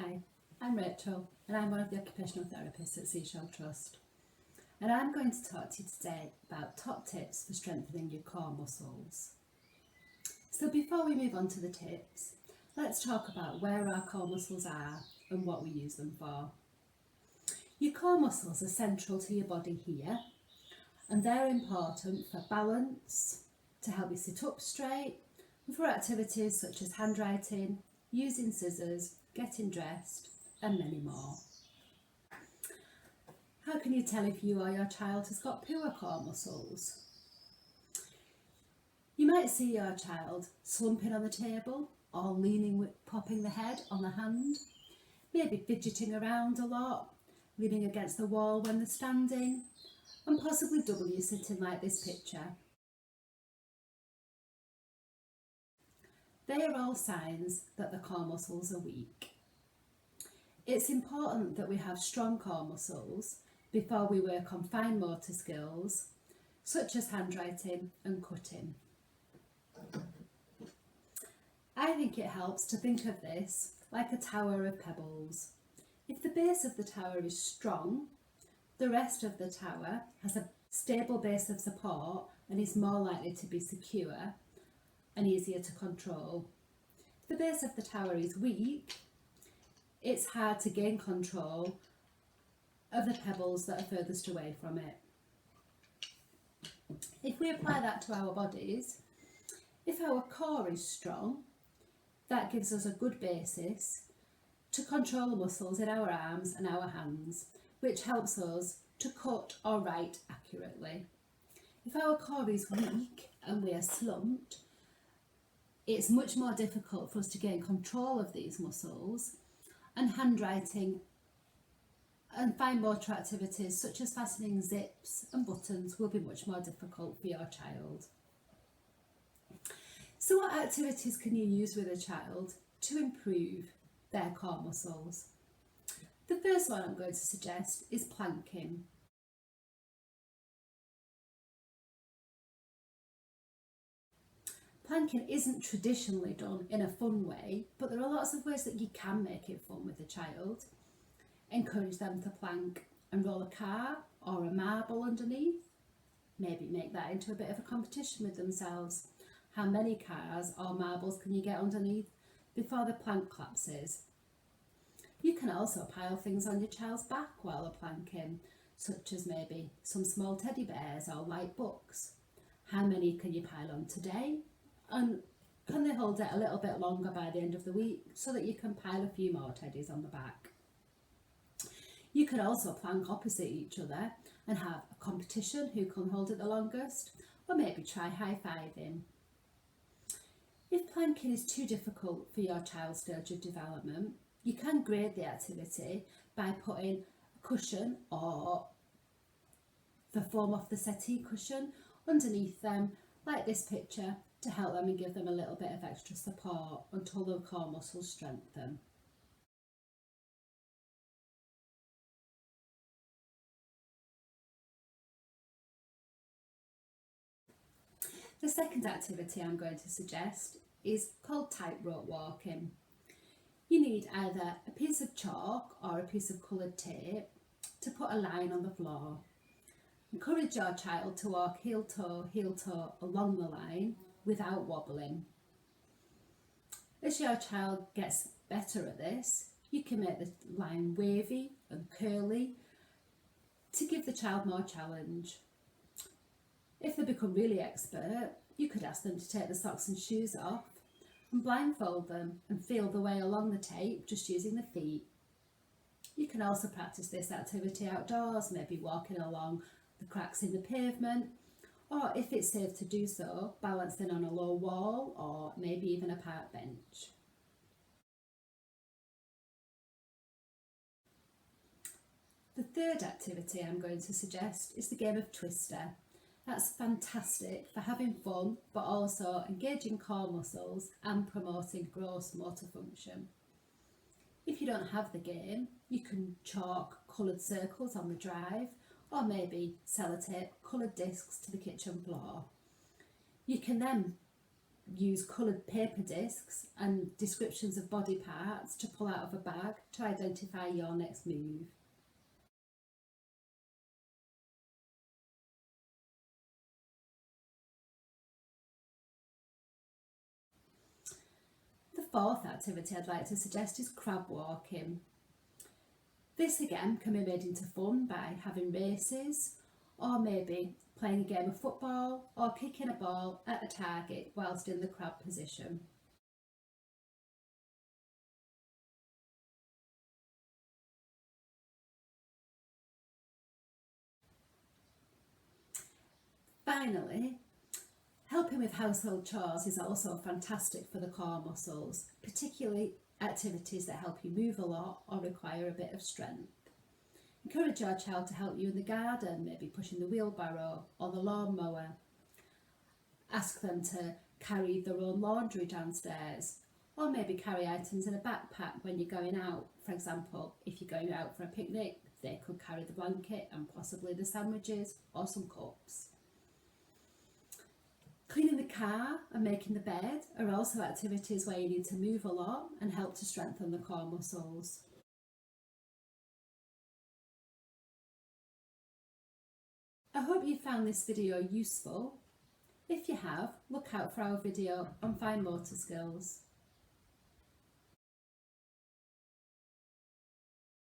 Hi, I'm Rachel and I'm one of the occupational therapists at Seashell Trust, and I'm going to talk to you today about top tips for strengthening your core muscles. So before we move on to the tips, let's talk about where our core muscles are and what we use them for. Your core muscles are central to your body here, and they're important for balance, to help you sit up straight, and for activities such as handwriting, using scissors, getting dressed, and many more. How can you tell if you or your child has got poor core muscles? You might see your child slumping on the table or leaning, popping the head on the hand, maybe fidgeting around a lot, leaning against the wall when they're standing, and possibly W sitting like this picture. They are all signs that the core muscles are weak. It's important that we have strong core muscles before we work on fine motor skills, such as handwriting and cutting. I think it helps to think of this like a tower of pebbles. If the base of the tower is strong, the rest of the tower has a stable base of support and is more likely to be secure and easier to control. If the base of the tower is weak, it's hard to gain control of the pebbles that are furthest away from it. If we apply that to our bodies, if our core is strong, that gives us a good basis to control the muscles in our arms and our hands, which helps us to cut or write accurately. If our core is weak and we are slumped, it's much more difficult for us to gain control of these muscles, and handwriting and fine motor activities such as fastening zips and buttons will be much more difficult for your child. So what activities can you use with a child to improve their core muscles? The first one I'm going to suggest is planking. Planking isn't traditionally done in a fun way, but there are lots of ways that you can make it fun with a child. Encourage them to plank and roll a car or a marble underneath. Maybe make that into a bit of a competition with themselves. How many cars or marbles can you get underneath before the plank collapses? You can also pile things on your child's back while they're planking, such as maybe some small teddy bears or light books. How many can you pile on today? And can they hold it a little bit longer by the end of the week so that you can pile a few more teddies on the back? You can also plank opposite each other and have a competition who can hold it the longest, or maybe try high-fiving. If planking is too difficult for your child's stage of development, you can grade the activity by putting a cushion or the foam off the settee cushion underneath them, like this picture, to help them and give them a little bit of extra support until the core muscles strengthen. The second activity I'm going to suggest is called tightrope walking. You need either a piece of chalk or a piece of coloured tape to put a line on the floor. Encourage your child to walk heel toe along the line without wobbling. As your child gets better at this, you can make the line wavy and curly to give the child more challenge. If they become really expert, you could ask them to take the socks and shoes off and blindfold them and feel the way along the tape just using the feet. You can also practice this activity outdoors, maybe walking along the cracks in the pavement, or if it's safe to do so, balancing on a low wall or maybe even a park bench. The third activity I'm going to suggest is the game of Twister. That's fantastic for having fun, but also engaging core muscles and promoting gross motor function. If you don't have the game, you can chalk coloured circles on the drive, or maybe sellotape coloured discs to the kitchen floor. You can then use coloured paper discs and descriptions of body parts to pull out of a bag to identify your next move. The fourth activity I'd like to suggest is crab walking. This again can be made into fun by having races, or maybe playing a game of football or kicking a ball at a target whilst in the crab position. Finally, helping with household chores is also fantastic for the core muscles, particularly activities that help you move a lot or require a bit of strength. Encourage your child to help you in the garden, maybe pushing the wheelbarrow or the lawnmower. Ask them to carry their own laundry downstairs, or maybe carry items in a backpack when you're going out. For example, if you're going out for a picnic, they could carry the blanket and possibly the sandwiches or some cups. Cleaning the car and making the bed are also activities where you need to move a lot and help to strengthen the core muscles. I hope you found this video useful. If you have, look out for our video on fine motor skills.